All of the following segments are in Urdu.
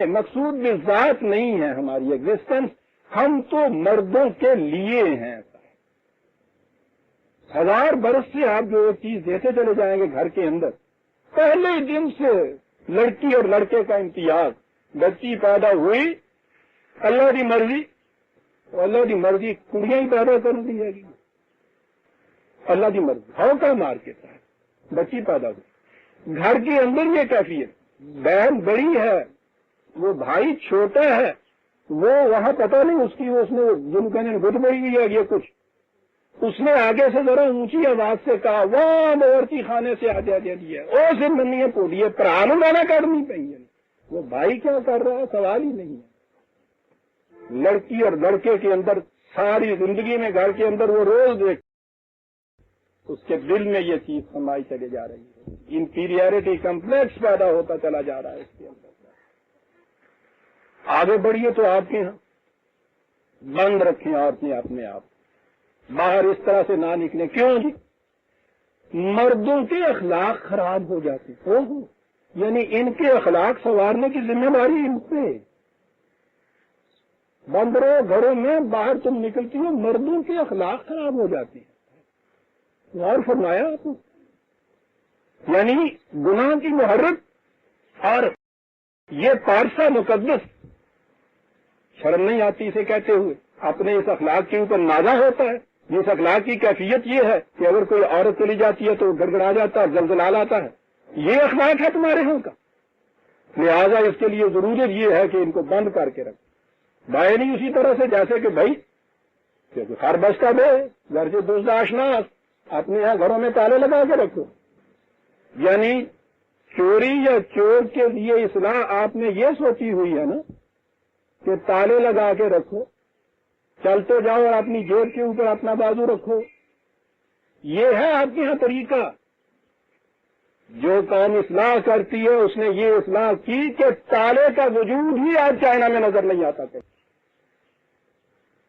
مقصود بھی ذات نہیں ہے ہماری ایگزسٹنس، ہم تو مردوں کے لیے ہیں۔ 1000 برس سے آپ جو ایک چیز دیتے چلے جائیں گے گھر کے اندر، پہلے دن سے لڑکی اور لڑکے کا امتیاز، بچی پیدا ہوئی اللہ کی مرضی، تو اللہ کی مرضی کڑیاں ہی پیدا کر دی جائے گی، اللہ کی مرضی ہوکا مار کے ساتھ بچی پیدا ہوئی۔ گھر کے اندر یہ کیفیت، بہن بڑی ہے، وہ بھائی چھوٹا ہے، وہ وہاں پتہ نہیں اس کی اس نے جن کہنے گٹ بڑی ہوئی ہے یہ کچھ، اس نے آگے سے ذرا اونچی آواز سے کہا وہ باورچی خانے سے آ جا دیا او سے منی پوڑیے پرانو گانا کرنی پی ہے، وہ بھائی کیا کر رہا ہے سوال ہی نہیں ہے۔ لڑکی اور لڑکے کے اندر ساری زندگی میں گھر کے اندر وہ روز دیکھ، اس کے دل میں یہ چیز سمائی چلی جا رہی ہے، انفیریئرٹی کمپلیکس پیدا ہوتا چلا جا رہا ہے اس کے اندر۔ آگے بڑھیے تو آپ کے یہاں بند رکھیں عورتیں اپنے آپ، باہر اس طرح سے نہ نکلیں۔ کیوں جی؟ مردوں کے اخلاق خراب ہو جاتے، یعنی ان کے اخلاق سنوارنے کی ذمہ داری ان پہ۔ بند رہو گھروں میں، باہر تم نکلتی ہو مردوں کے اخلاق خراب ہو جاتے ہیں۔ غور فرمایا آپ نے؟ یعنی گناہ کی محرک اور یہ پارسا مقدس، شرم نہیں آتی اسے کہتے ہوئے، اپنے اس اخلاق کے اوپر نازا ہوتا ہے۔ جس اخلاق کی کیفیت یہ ہے کہ اگر کوئی عورت چلی جاتی ہے تو گڑ گڑا جاتا ہے، زلزلہ لاتا ہے، یہ اخلاق ہے تمہارے ہاں کا۔ لہذا اس کے لیے ضرورت یہ ہے کہ ان کو بند کر کے رکھو، بائے نہیں اسی طرح سے جیسے کہ بھائی ہر بس کا دے گھر سے دوسرا اشناس، اپنے یہاں گھروں میں تالے لگا کے رکھو۔ یعنی چوری یا چور کے لیے اصلاح آپ نے یہ سوچی ہوئی ہے نا کہ تالے لگا کے رکھو، چلتے جاؤ اور اپنی جیب کے اوپر اپنا بازو رکھو، یہ ہے آپ کے یہاں طریقہ۔ جو قوم اصلاح کرتی ہے اس نے یہ اصلاح کی کہ تالے کا وجود ہی آج چائنا میں نظر نہیں آتا کہ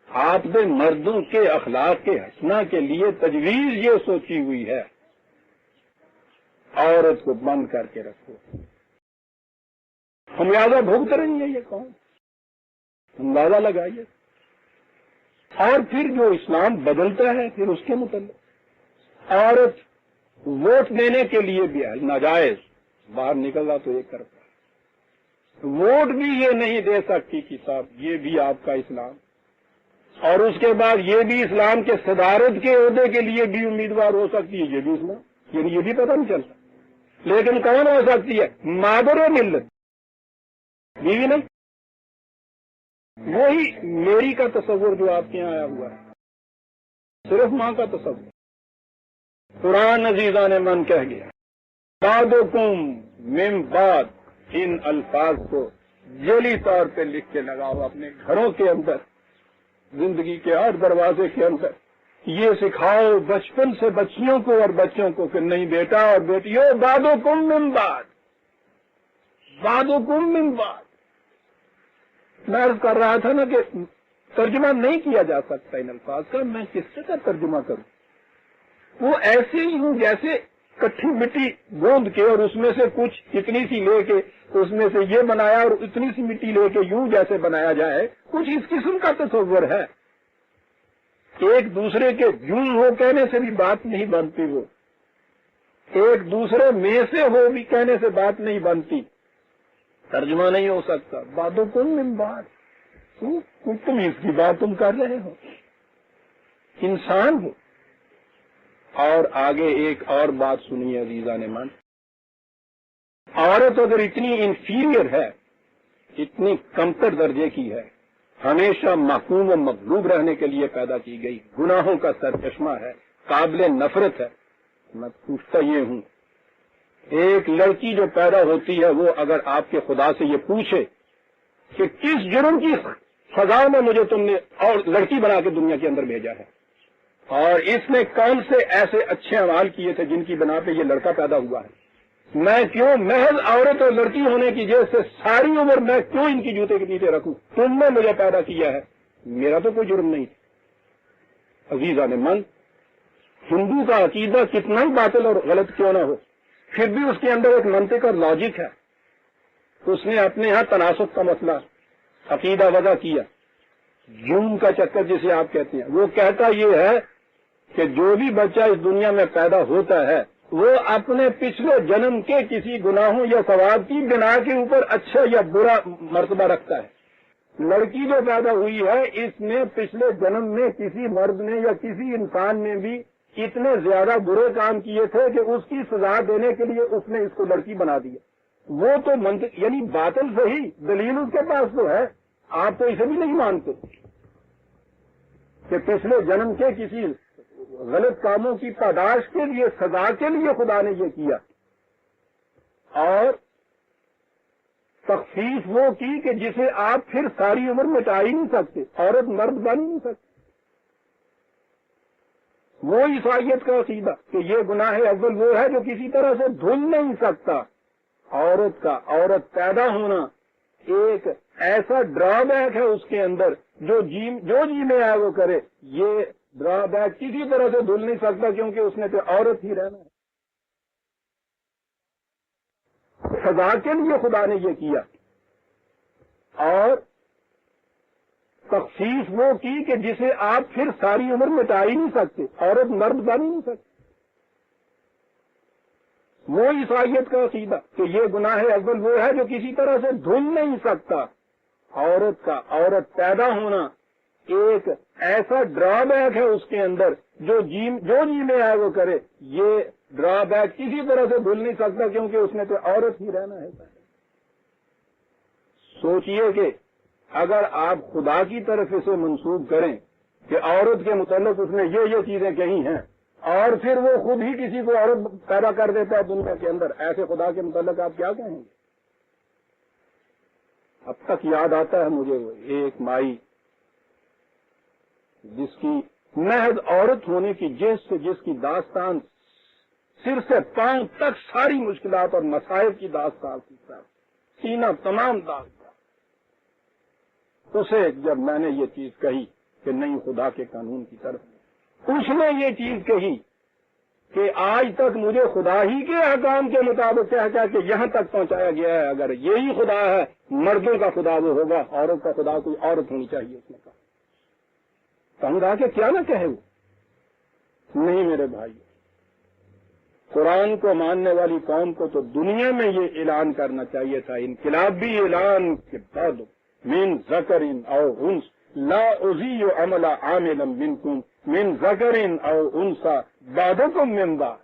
آپ نے مردوں کے اخلاق کے حسنہ کے لیے تجویز یہ سوچی ہوئی ہے، عورت کو بند کر کے رکھو۔ خمیازہ بھگت رہی ہے یہ قوم، اندازہ لگائیے۔ اور پھر جو اسلام بدلتا ہے پھر اس کے متعلق عورت ووٹ دینے کے لیے بھی ہے ناجائز، باہر نکلنا تو یہ کرتا ہے، ووٹ بھی یہ نہیں دے سکتی کہ صاحب یہ بھی آپ کا اسلام، اور اس کے بعد یہ بھی اسلام کے صدارت کے عہدے کے لیے بھی امیدوار ہو سکتی ہے، یہ بھی اسلام، یعنی یہ بھی پتہ نہیں چلتا۔ لیکن کون ہو سکتی ہے؟ مادر و ملت، بیوی نہیں۔ وہی میری کا تصور جو آپ کے یہاں آیا ہوا ہے، صرف ماں کا تصور۔ قرآن عزیزان من کہہ گیا بعدکم من بعد، ان الفاظ کو جعلی طور پہ لکھ کے لگاؤ اپنے گھروں کے اندر، زندگی کے ہر دروازے کے اندر۔ یہ سکھاؤ بچپن سے بچیوں کو اور بچوں کو کہ نہیں بیٹا اور بیٹیوں، بعدکم من بعد، بعدکم من بعد۔ میں عرض کر رہا تھا نا کہ ترجمہ نہیں کیا جا سکتا ان الفاظ کا، میں کس سے کا ترجمہ کروں؟ وہ ایسے ہی ہوں جیسے کٹھی مٹی گوند کے اور اس میں سے کچھ اتنی سی لے کے اس میں سے یہ بنایا اور اتنی سی مٹی لے کے یوں جیسے بنایا جائے، کچھ اس قسم کا تصور ہے۔ ایک دوسرے کے یوں ہو کہنے سے بھی بات نہیں بنتی، وہ ایک دوسرے میں سے ہو بھی کہنے سے بات نہیں بنتی، ترجمہ نہیں ہو سکتا۔ بعدکم من بعد، تم اس کی بات تم کر رہے ہو، انسان ہو۔ اور آگے ایک اور بات سنیے عزیزان من، عورت اگر اتنی انفیریئر ہے، اتنی کمتر درجے کی ہے، ہمیشہ محکوم و مغلوب رہنے کے لیے پیدا کی گئی، گناہوں کا سرچشمہ ہے، قابل نفرت ہے، میں پوچھتا یہ ہوں، ایک لڑکی جو پیدا ہوتی ہے وہ اگر آپ کے خدا سے یہ پوچھے کہ کس جرم کی سزا میں مجھے تم نے اور لڑکی بنا کے دنیا کے اندر بھیجا ہے، اور اس نے کون سے ایسے اچھے اعمال کیے تھے جن کی بنا پہ یہ لڑکا پیدا ہوا ہے، میں کیوں محض عورت اور لڑکی ہونے کی وجہ سے ساری عمر میں کیوں ان کی جوتے کے نیچے رکھوں؟ تم نے مجھے پیدا کیا ہے، میرا تو کوئی جرم نہیں تھا۔ عزیزان من، ہندو کا عقیدہ کتنا ہی باطل اور غلط کیوں نہ ہو، پھر بھی اس کے اندر ایک منطق اور لاجک ہے۔ اس نے اپنے ہاں تناسب کا مسئلہ عقیدہ وضع کیا، جون کا چکر جسے آپ کہتے ہیں. وہ کہتا یہ ہے کہ جو بھی بچہ اس دنیا میں پیدا ہوتا ہے وہ اپنے پچھلے جنم کے کسی گناہوں یا ثواب کی بنا کے اوپر اچھا یا برا مرتبہ رکھتا ہے. لڑکی جو پیدا ہوئی ہے اس نے پچھلے جنم میں کسی مرد نے یا کسی انسان نے بھی اتنے زیادہ برے کام کیے تھے کہ اس کی سزا دینے کے لیے اس نے اس کو لڑکی بنا دیا. وہ تو منطق یعنی باطل صحیح دلیل اس کے پاس تو ہے، آپ تو اسے بھی نہیں مانتے کہ پچھلے جنم کے کسی غلط کاموں کی پاداش کے لیے سزا کے لیے خدا نے یہ کیا. اور تخفیف وہ کی کہ جسے آپ پھر ساری عمر مٹا ہی نہیں سکتے، عورت مرد بن ہی نہیں سکتے. وہ عیسائیت کا عقیدہ کہ یہ گناہ اول وہ ہے جو کسی طرح سے دھل نہیں سکتا. عورت کا عورت پیدا ہونا ایک ایسا ڈرا بیک ہے اس کے اندر جو جی میں آئے وہ کرے. یہ ڈرا بیک کسی طرح سے دھل نہیں سکتا کیونکہ اس نے تو عورت ہی رہنا ہے. سزا کے لیے خدا نے یہ کیا. اور تخفیف وہ کی کہ جسے آپ پھر ساری عمر مٹا ہی نہیں سکتے، عورت مرد بن ہی نہیں سکتے. وہ عیسائیت کا عقیدہ کہ یہ گناہ اول وہ ہے جو کسی طرح سے دھل نہیں سکتا. عورت کا عورت پیدا ہونا ایک ایسا ڈرا بیک ہے اس کے اندر جو جی میں آئے وہ کرے. یہ ڈرا بیک کسی طرح سے دھل نہیں سکتا کیونکہ اس نے تو عورت ہی رہنا ہے. سوچئے کہ اگر آپ خدا کی طرف اسے منسوب کریں کہ عورت کے متعلق اس نے یہ چیزیں کہی ہیں اور پھر وہ خود ہی کسی کو عورت پیدا کر دیتا ہے دنیا کے اندر، ایسے خدا کے متعلق آپ کیا کہیں گے؟ اب تک یاد آتا ہے مجھے ایک مائی جس کی محض عورت ہونے کی جس کی داستان سر سے پاؤں تک ساری مشکلات اور مسائل کی داستان تھی، سینہ تمام داستان. اسے جب میں نے یہ چیز کہی کہ نہیں خدا کے قانون کی طرف، اس نے یہ چیز کہی کہ آج تک مجھے خدا ہی کے احکام کے مطابق کہہ کہ یہاں تک پہنچایا گیا ہے، اگر یہی خدا ہے مردوں کا خدا وہ ہوگا، عورت کا خدا کوئی عورت ہونی چاہیے. اس نے کہا کہا کہ کیا نہ کہے وہ. نہیں میرے بھائی، قرآن کو ماننے والی قوم کو تو دنیا میں یہ اعلان کرنا چاہیے تھا، انقلابی اعلان کے بعد من ذکر او انس لا اضیع عمل عاملا منکم من ذکر او انثى بعضکم من بعض.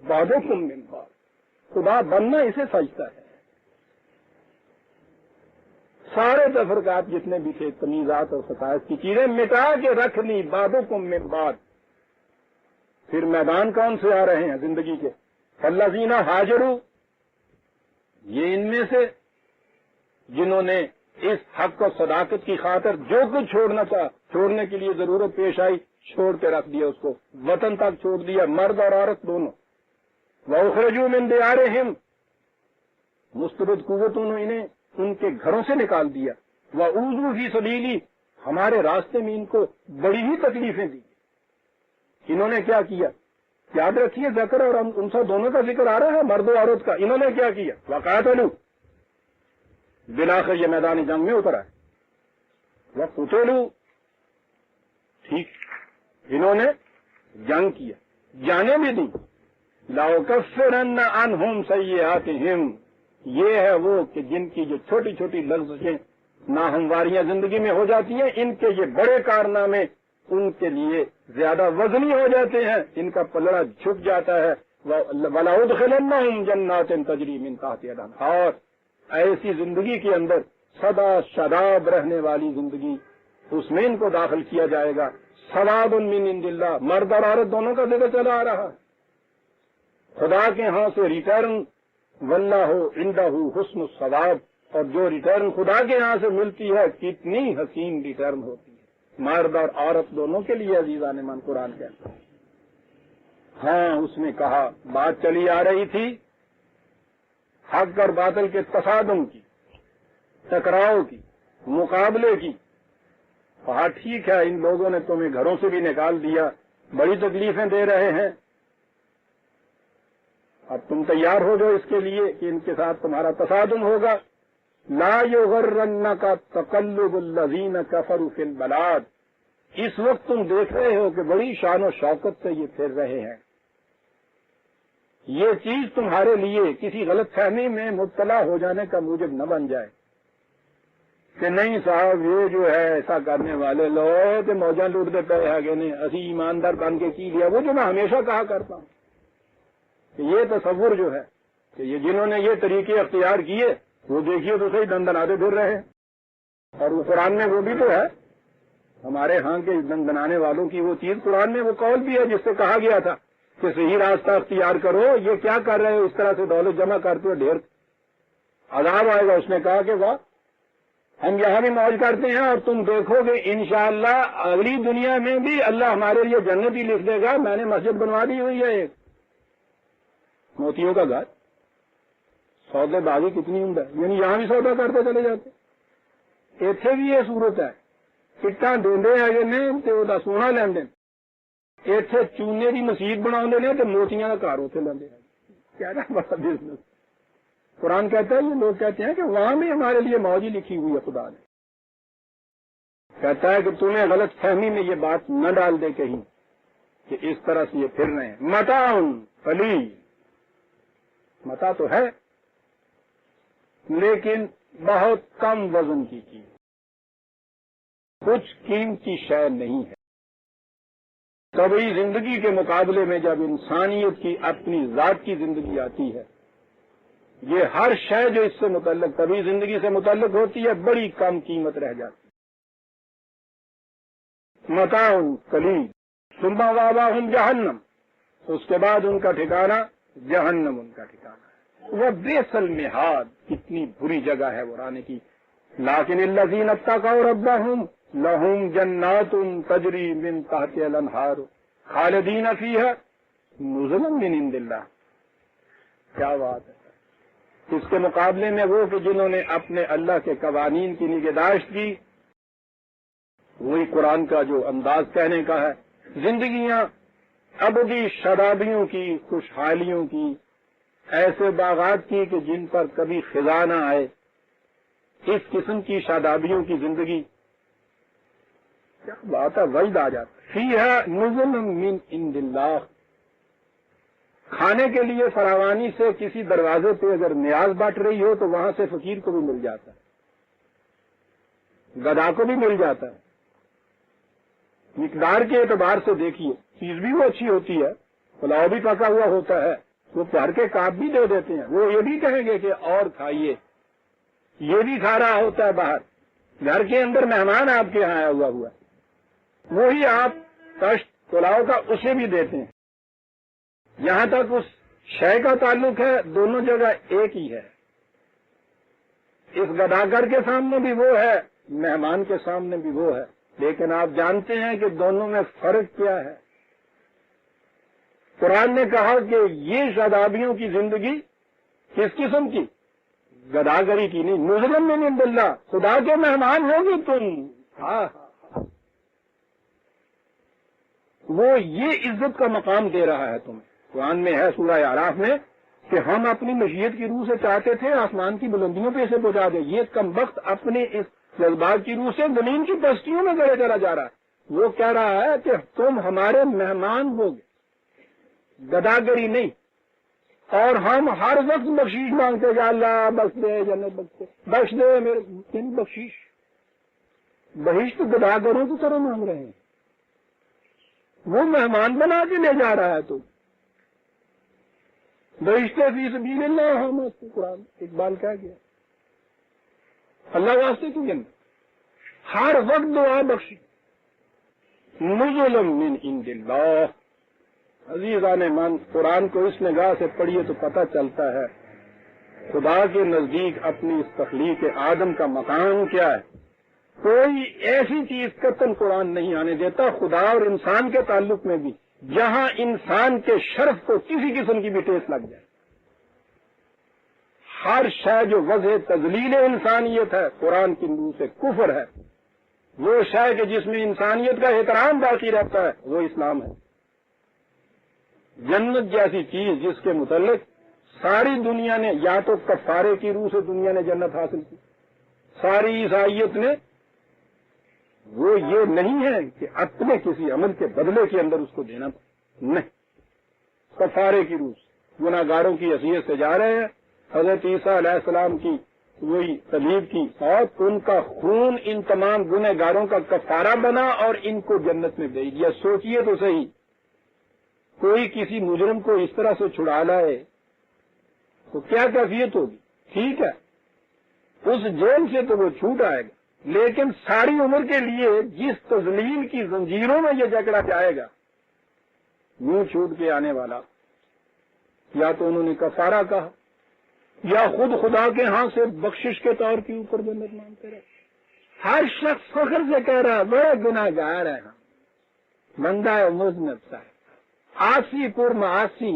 بعضکم من بعض. خدا بننا اسے سجتا ہے. سارے تفرقات جتنے بھی تھے، تمیزات اور خصائص کی چیزیں مٹا کے رکھ لی. بعضکم من بعض. پھر میدان کون سے آ رہے ہیں زندگی کے؟ الذین ہاجروا، یہ ان میں سے جنہوں نے اس حق و صداقت کی خاطر جو کچھ چھوڑنا تھا، چھوڑنے کے لیے ضرورت پیش آئی، چھوڑ کے رکھ دیا، اس کو وطن تک چھوڑ دیا، مرد اور عورت دونوں. وَأُخْرِجُوا مِن دِيَارِهِمْ، مستبد قوتوں نے انہیں ان کے گھروں سے نکال دیا. وَأُوذُوا فِي سَبِيلِي، ہمارے راستے میں ان کو بڑی ہی تکلیفیں دی. انہوں نے کیا کیا؟ یاد رکھیے ذکر اور انثیٰ دونوں کا ذکر آ رہا ہے، مرد و عورت کا. انہوں نے کیا کیا؟ وَقَاتَلُوا، بلاخر یہ میدان جنگ میں اترا ہے. وَقُتِلُوا، ٹھیک، انہوں نے جنگ کیا، جانے بھی دی. لَأُكَفِّرَنَّ عَنْهُمْ سَيِّئَاتِهِمْ، یہ ہے وہ کہ جن کی جو چھوٹی چھوٹی لفظیں ناہمواریاں زندگی میں ہو جاتی ہیں، ان کے یہ بڑے کارنامے ان کے لیے زیادہ وزنی ہو جاتے ہیں، ان کا پلڑا جھک جاتا ہے. وَلَأُدْخِلَنَّهُمْ جَنَّاتٍ تَجْرِي مِن تَحْتِهَا الْأَنْهَارُ، اور ایسی زندگی کے اندر سدا شاداب رہنے والی زندگی، اس میں ان کو داخل کیا جائے گا. ثواب من عند اللہ، مرد اور عورت دونوں کا ذکر چلا آ رہا ہے. خدا کے ہاں سے ریٹرن، واللہ عندہ حسن الثواب، اور جو ریٹرن خدا کے ہاں سے ملتی ہے کتنی حسین ریٹرن ہوتی ہے، مرد اور عورت دونوں کے لیے. عزیزان من، قرآن کہتا ہے. ہاں اس نے کہا بات چلی آ رہی تھی حق اور باطل کے تصادم کی، ٹکراؤ کی، مقابلے کی. کہا ٹھیک ہے، ان لوگوں نے تمہیں گھروں سے بھی نکال دیا، بڑی تکلیفیں دے رہے ہیں، اب تم تیار ہو جاؤ اس کے لیے کہ ان کے ساتھ تمہارا تصادم ہوگا. لا یغرنک تقلب الذین کفروا فی البلاد. اس وقت تم دیکھ رہے ہو کہ بڑی شان و شوکت سے یہ پھر رہے ہیں. یہ چیز تمہارے لیے کسی غلط فہمی میں مبتلا ہو جانے کا موجب نہ بن جائے کہ نہیں صاحب یہ جو ہے ایسا کرنے والے لوگ کہ موجاں لوٹتے پے آگے نے اسی ایماندار بن کے کی لیا. وہ جو میں ہمیشہ کہا کرتا ہوں کہ یہ تصور جو ہے کہ یہ جنہوں نے یہ طریقے اختیار کیے وہ دیکھیے تو صحیح دندناتے پھر رہے ہیں. اور وہ قرآن میں وہ بھی تو ہے ہمارے ہاں کے دندنانے والوں کی وہ چیز. قرآن میں وہ قول بھی ہے جس سے کہا گیا تھا کہ صحیح راستہ اختیار کرو. یہ کیا کر رہے ہو اس طرح سے دولت جمع کرتے ہو ڈھیر عذاب آئے گا. اس نے کہا کہ واہ ہم یہاں بھی موج کرتے ہیں اور تم دیکھو گے انشاءاللہ اگلی دنیا میں بھی اللہ ہمارے لیے جنت ہی لکھ دے گا. میں نے مسجد بنوا دی ہوئی ہے ایک موتیوں کا گھر. سودے بازی کتنی عمدہ ہے. یعنی یہاں بھی سودا کرتے چلے جاتے. ایتھے بھی یہ صورت ہے کٹاں دیندے آگے نے تے وہ سونا لیندے. ایتھے چونے کی مسجد بنا نے تے موتیاں کا گھر اتنے لیندے. کیا نا بڑا بزنس. قرآن کہتا ہے یہ لوگ کہتے ہیں کہ وہاں بھی ہمارے لیے موج ہی لکھی ہوئی ہے. خدا نے کہتا ہے کہ تمہیں غلط فہمی میں یہ بات نہ ڈال دے کہیں کہ اس طرح سے یہ پھر رہے ہیں. متاع قلیل. متاع تو ہے لیکن بہت کم وزن کی چیز. کچھ قیمتی شے نہیں ہے. طبعی زندگی کے مقابلے میں جب انسانیت کی اپنی ذات کی زندگی آتی ہے یہ ہر شے جو اس سے متعلق طبعی زندگی سے متعلق ہوتی ہے بڑی کم قیمت رہ جاتی. متاع قلیل ثم مأواہم جہنم. اس کے بعد ان کا ٹھکانہ جہنم ان کا ٹھکانہ ہے. وہ بئس المہاد. کتنی بری جگہ ہے وہ رہنے کی. لیکن الذین اتقوا ربہم لہم جنات تجری من تحتہا الانہار خالدین فیہا نزلا من عند اللہ. کیا بات ہے. اس کے مقابلے میں وہ کہ جنہوں نے اپنے اللہ کے قوانین کی نگہداشت کی وہی قرآن کا جو انداز کہنے کا ہے. زندگیاں ابدی شادابیوں کی خوشحالیوں کی ایسے باغات کی کہ جن پر کبھی خزاں نہ آئے. اس قسم کی شادابیوں کی زندگی کیا بات ہے. وجد آ جاتا. فیہا نزل من عند اللہ. کھانے کے لیے فراوانی سے کسی دروازے پہ اگر نیاز بانٹ رہی ہو تو وہاں سے فقیر کو بھی مل جاتا ہے گدھا کو بھی مل جاتا ہے. مقدار کے اعتبار سے دیکھیے چیز بھی وہ اچھی ہوتی ہے. پلاؤ بھی پکا ہوا ہوتا ہے. وہ گھر کے کاپ بھی دے دیتے ہیں. وہ یہ بھی کہیں گے کہ اور کھائیے. یہ بھی کھا رہا ہوتا ہے باہر. گھر کے اندر مہمان آپ کے یہاں آیا ہوا ہے وہی آپ کشت پلاؤ کا اسے بھی دیتے ہیں. یہاں تک اس شے کا تعلق ہے دونوں جگہ ایک ہی ہے. اس گداگر کے سامنے بھی وہ ہے مہمان کے سامنے بھی وہ ہے. لیکن آپ جانتے ہیں کہ دونوں میں فرق کیا ہے. قرآن نے کہا کہ یہ شادابیوں کی زندگی کس قسم کی گداگری کی نہیں. نزلا من عند اللہ. خدا کے مہمان ہوگی تم. ہاں وہ یہ عزت کا مقام دے رہا ہے تمہیں. قرآن میں ہے سورہ اعراف میں کہ ہم اپنی مشیت کی روح سے چاہتے تھے آسمان کی بلندیوں پہ اسے پہنچا دیں. یہ کم وقت اپنے اس جذبات کی روح سے زمین کی پستیوں میں گڑے چلا جا رہا ہے. وہ کہہ رہا ہے کہ تم ہمارے مہمان ہوگے گداگری نہیں. اور ہم ہر وقت بخشش مانگتے کہ اللہ بخش دے جنت بخش دے میرے بخشش. بخشش تو گداگروں کی طرح مانگ رہے ہیں. وہ مہمان بنا کے لے جا رہا ہے. تو بہشتے فی سبیل اللہ. ہم قرآن اقبال کیا گیا اللہ واسطے کیوں جنت ہر وقت دعا بخشی. نزلا من عند اللہ. عزیزان من قرآن کو اس نگاہ سے پڑھیے تو پتہ چلتا ہے خدا کے نزدیک اپنی اس تخلیق آدم کا مقام کیا ہے. کوئی ایسی چیز قطعاً قرآن نہیں آنے دیتا خدا اور انسان کے تعلق میں بھی جہاں انسان کے شرف کو کسی قسم کی بھی ٹیس لگ جائے. ہر شے جو وضع تذلیل انسانیت ہے قرآن کی نور سے کفر ہے. وہ شے کہ جس میں انسانیت کا احترام باقی رہتا ہے وہ اسلام ہے. جنت جیسی چیز جس کے متعلق ساری دنیا نے یا تو کفارے کی روح سے دنیا نے جنت حاصل کی، ساری عیسائیت نے وہ یہ نہیں ہے کہ اپنے کسی عمل کے بدلے کے اندر اس کو دینا نہیں، کفارے کی روح سے گناہ گاروں کی حیثیت سے جا رہے ہیں، حضرت عیسیٰ علیہ السلام کی وہی صلیب کی موت، ان کا خون ان تمام گناہ گاروں کا کفارہ بنا اور ان کو جنت میں بھیج دیا۔ سوچئے تو صحیح، کوئی کسی مجرم کو اس طرح سے چھڑا لائے تو کیا کیفیت ہوگی؟ ٹھیک ہے اس جیل سے تو وہ چھوٹ آئے گا، لیکن ساری عمر کے لیے جس تذلیل کی زنجیروں میں یہ جکڑا جائے گا یوں چھوٹ کے آنے والا، یا تو انہوں نے کفارہ کہا یا خود خدا کے ہاں سے بخشش کے طور کے اوپر جنت مانگتے رہے۔ ہر شخص فخر سے کہہ رہا بڑے گناہ گار ہے، ہم بندہ ہے مذنب صاحب، آسی پر معاصی،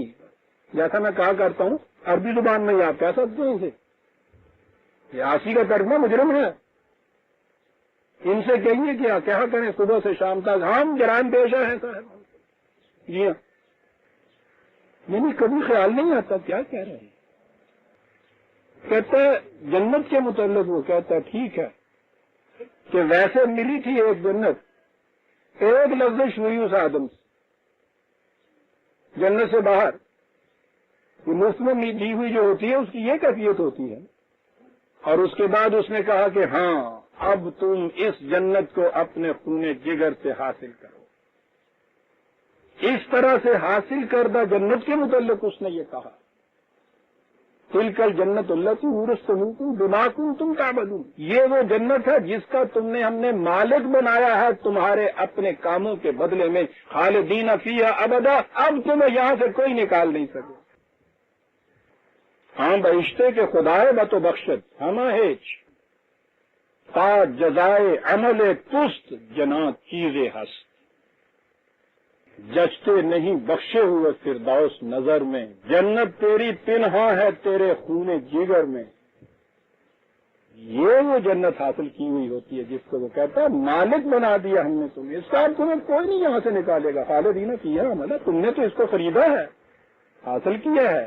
جیسا میں کہا کرتا ہوں عربی زبان میں آپ کہہ سکتے ہیں اسے، یہ آسی کا ترجمہ مجرم ہے۔ ان سے کہیے کیا کریں صبح سے شام تک، ہم جرائم پیشہ ہیں صاحب، جی ہاں، یعنی کبھی خیال نہیں آتا کیا کہہ رہے ہیں۔ کہتے جنت کے متعلق وہ کہتا ہے ٹھیک ہے کہ ویسے ملی تھی ایک جنت، ایک لفظ ہوئی اس آدم سے جنت سے باہر، مفت میں دی ہوئی جو ہوتی ہے اس کی یہ کیفیت ہوتی ہے، اور اس کے بعد اس نے کہا کہ ہاں اب تم اس جنت کو اپنے خون جگر سے حاصل کرو۔ اس طرح سے حاصل کردہ جنت کے متعلق اس نے یہ کہا تلک الجنت التی اورثتموها بما کنتم تعملون، یہ وہ جنت ہے جس کا تم نے ہم نے مالک بنایا ہے تمہارے اپنے کاموں کے بدلے میں، خالدین فیہا ابدا، اب تمہیں یہاں سے کوئی نکال نہیں سکے۔ ہاں بہشتے کے خدائے بت و بخشت ہمہ ہیچ تا جزائے عمل پست جنات چیزیں ہست، جچتے نہیں بخشے ہوئے فردوس نظر میں، جنت تیری پنہاں ہے تیرے خون جگر میں۔ یہ وہ جنت حاصل کی ہوئی ہوتی ہے جس کو وہ کہتا ہے مالک بنا دیا ہم نے تمہیں، اس کا تمہیں کوئی نہیں یہاں سے نکالے گا، خالدین فیہا ابدا، تم نے تو اس کو خریدا ہے، حاصل کیا ہے،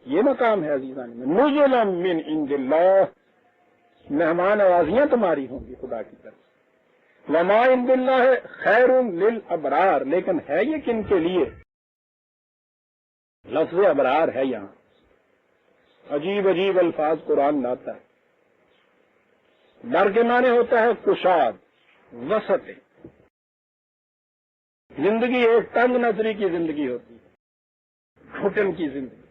یہ مقام ہے عزیزان میں۔ نزلا من عند اللہ، مہمان نوازیاں تمہاری ہوں گی خدا کی طرف۔ وما عند اللہ خیر للابرار، لیکن ہے یہ کن کے لیے؟ لفظ ابرار ہے یہاں، عجیب عجیب الفاظ قرآن لاتا ہے۔ در کے معنی ہوتا ہے کشاد، وسط، زندگی ایک تنگ نظری کی زندگی ہوتی ہے، گھٹن کی زندگی۔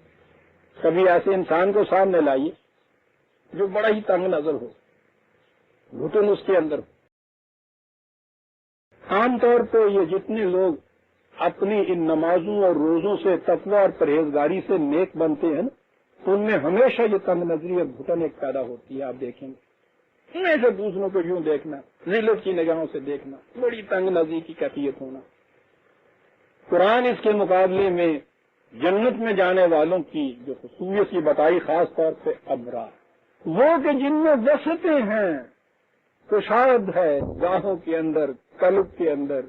کبھی ایسے انسان کو سامنے لائیے جو بڑا ہی تنگ نظر ہو، گھٹن اس کے اندر ہو۔ عام طور پہ یہ جتنے لوگ اپنی ان نمازوں اور روزوں سے تقوی اور پرہیزگاری سے نیک بنتے ہیں نا، ان میں ہمیشہ یہ تنگ نظری اور گھٹن ایک پیدا ہوتی ہے۔ آپ دیکھیں گے ایسے دوسروں کو یوں دیکھنا، ذلت کی نگاہوں سے دیکھنا، بڑی تنگ نظری کی کیفیت ہونا۔ قرآن اس کے مقابلے میں جنت میں جانے والوں کی جو خصوصیت کی بتائی، خاص طور پہ ابرار، وہ کہ جن میں وسعتیں ہیں، کشاد ہے گاہوں کے اندر، قلب کے اندر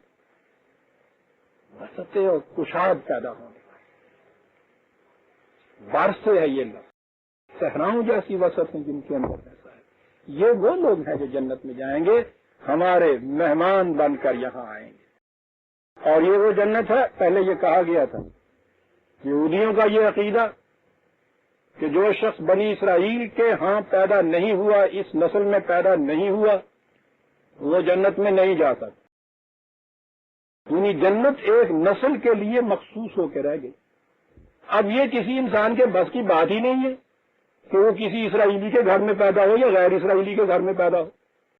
وسعتیں اور کشاد پیدا ہونے بارش سے ہے یہ لفظ، صحراؤں جیسی وسعت ہیں جن کے اندر ایسا ہے۔ یہ وہ لوگ ہیں جو جنت میں جائیں گے، ہمارے مہمان بن کر یہاں آئیں گے۔ اور یہ وہ جنت ہے، پہلے یہ کہا گیا تھا یہودیوں کا یہ عقیدہ کہ جو شخص بنی اسرائیل کے ہاں پیدا نہیں ہوا، اس نسل میں پیدا نہیں ہوا، وہ جنت میں نہیں جا سکتا۔ یعنی جنت ایک نسل کے لیے مخصوص ہو کے رہ گئی۔ اب یہ کسی انسان کے بس کی بات ہی نہیں ہے کہ وہ کسی اسرائیلی کے گھر میں پیدا ہو یا غیر اسرائیلی کے گھر میں پیدا ہو۔